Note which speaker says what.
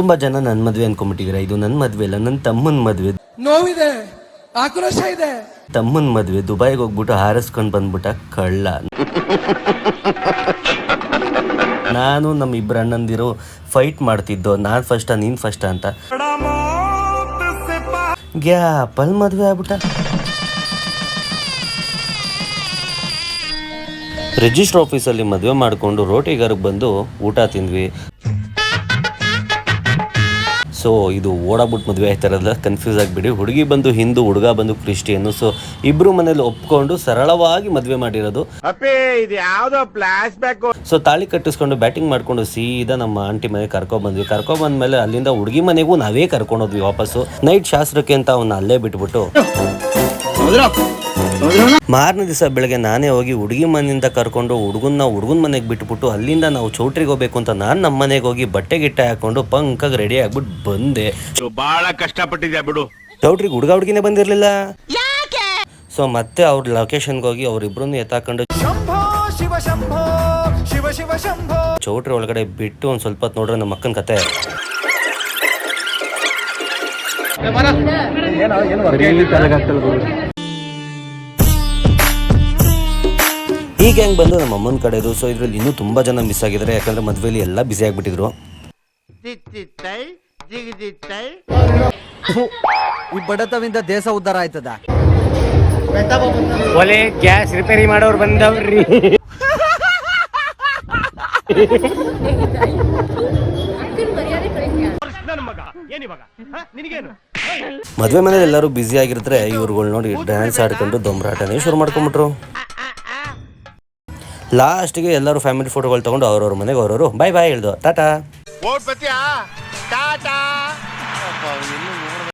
Speaker 1: ತುಂಬ ಜನ ನನ್ನ ಮದುವೆ ಅನ್ಕೊಂಡ್ಬಿಟ್ಟಿದ್ದೀರಾ. ಇದು ನನ್ನ ಮದುವೆ ಇಲ್ಲ, ನನ್ನ ತಮ್ಮನ ಮದುವೆ.
Speaker 2: ನೋವಿದೆ, ಆಕ್ರೋಶ ಇದೆ.
Speaker 1: ತಮ್ಮನ ಮದುವೆ, ದುಬೈಗೆ ಹೋಗ್ಬಿಟ್ಟು ಹಾರಿಸ್ಕೊಂಡು ಬಂದ್ಬಿಟ್ಟ ಕಳ್ಳ. ನಾನು ನಮ್ಮ ಇಬ್ಬರು ಅಣ್ಣಂದಿರು ಫೈಟ್ ಮಾಡ್ತಿದ್ದೋ, ನಾನು ಫಸ್ಟಾ ನೀನು ಫಸ್ಟಾ ಅಂತ. ಗ್ಯಾಪಲ್ಲಿ ಮದುವೆ ಆಗ್ಬಿಟ್ಟ. ರಿಜಿಸ್ಟರ್ ಆಫೀಸಲ್ಲಿ ಮದುವೆ ಮಾಡಿಕೊಂಡು ರೋಟಿಗಾರಿಗೆ ಬಂದು ಊಟ ತಿಂದ್ವಿ. ಸೊ ಇದು ಓಡಾಬಿಟ್ಟು ಮದುವೆ ಆಯ್ತಾರಲ್ಲ, ಕನ್ಫ್ಯೂಸ್ ಆಗಿಬಿಡಿ. ಹುಡುಗಿ ಬಂದು ಹಿಂದೂ, ಹುಡುಗ ಬಂದು ಕ್ರಿಶ್ಚಿಯನ್ನು. ಸೊ ಇಬ್ರು ಮನೇಲಿ ಒಪ್ಕೊಂಡು ಸರಳವಾಗಿ ಮದುವೆ ಮಾಡಿರೋದು. ಸೊ ತಾಳಿ ಕಟ್ಟಿಸ್ಕೊಂಡು ಬ್ಯಾಟಿಂಗ್ ಮಾಡ್ಕೊಂಡು ಸೀದಾ ನಮ್ಮ ಆಂಟಿ ಮನೆಗೆ ಕರ್ಕೊಬಂದ್ವಿ. ಕರ್ಕೊಬಂದ್ಮೇಲೆ ಅಲ್ಲಿಂದ ಹುಡುಗಿ ಮನೆಗೂ ನಾವೇ ಕರ್ಕೊಂಡೋದ್ವಿ ವಾಪಸ್ಸು. ನೈಟ್ ಶಾಸ್ತ್ರಕ್ಕೆ ಅಂತ ಅವನ್ನ ಅಲ್ಲೇ ಬಿಟ್ಬಿಟ್ಟು ಮಾರನೇ ದಿವಸ ಬೆಳಗ್ಗೆ ನಾನೇ ಹೋಗಿ ಹುಡುಗಿ ಮನೆಯಿಂದ ಕರ್ಕೊಂಡು ಹುಡುಗನ ಮನೆಗೆ ಬಿಟ್ಬಿಟ್ಟು ಅಲ್ಲಿಂದ ನಾವು ಚೌಟ್ರಿಗೆ ಹೋಗ್ಬೇಕು ಅಂತ ನಾನು ನಮ್ಮ ಮನೆಗೆ ಹೋಗಿ ಬಟ್ಟೆ ಗಿಟ್ಟೆ ಹಾಕೊಂಡು ಪಂಕಾಗಿ ರೆಡಿ ಆಗ್ಬಿಟ್ಟು ಬಂದೆ.
Speaker 3: ಬಹಳ ಕಷ್ಟಪಟ್ಟಿದ್ಯಾ ಬಿಡು.
Speaker 1: ಚೌಟ್ರಿಗೆ ಹುಡುಗಿನೇ ಬಂದಿರಲಿಲ್ಲ. ಸೊ ಮತ್ತೆ ಅವ್ರ ಲೊಕೇಶನ್ಗೆ ಹೋಗಿ ಅವ್ರಿಬ್ರನ್ನು ಎತ್ತಾಕೊಂಡು ಚೌಟ್ರಿ ಒಳಗಡೆ ಬಿಟ್ಟು ಒಂದು ಸ್ವಲ್ಪ ಹೊತ್ತು ನೋಡ್ರೆ ನಮ್ಮ ಅಕ್ಕನ ಕತೆ. ಈ ಗ್ಯಾಂಗ್ ಬಂದು ನಮ್ಮ ಅಮ್ಮನ ಕಡೆದು. ಸೊ ಇದ್ರಲ್ಲಿ ಇನ್ನೂ ತುಂಬಾ ಜನ ಮಿಸ್ ಆಗಿದ್ದಾರೆ, ಯಾಕಂದ್ರೆ ಮದುವೆಯಲ್ಲಿ ಎಲ್ಲ ಬಿಸಿ ಆಗ್ಬಿಟ್ಟಿದ್ರು.
Speaker 4: ಈ ಬಡತವಿಂದ ದೇಶ ಉದ್ಧಾರ ಆಯ್ತದ.
Speaker 5: ಒಲೆ ಗ್ಯಾಸ್ ರಿಪೇರಿ ಮಾಡೋರು ಬಂದವ್ರಿ.
Speaker 1: ಮದುವೆ ಮನೇಲಿ ಎಲ್ಲರೂ ಬ್ಯುಸಿ ಆಗಿರ್ತಾರೆ. ಇವ್ರುಗಳು ನೋಡಿ ಡ್ಯಾನ್ಸ್ ಆಡ್ಕೊಂಡು ದೊಂಬರಾಟನೇ ಶುರು ಮಾಡ್ಕೊಂಡ್ಬಿಟ್ರು. ಲಾಸ್ಟ್ಗೆ ಎಲ್ಲರೂ ಫ್ಯಾಮಿಲಿ ಫೋಟೋಗಳು ತಗೊಂಡು ಅವ್ರವ್ರ ಮನೆಗೆ ಅವ್ರವರು ಬಾಯ್ ಬಾಯ್ ಹೇಳ್ದು ಟಾಟಾ.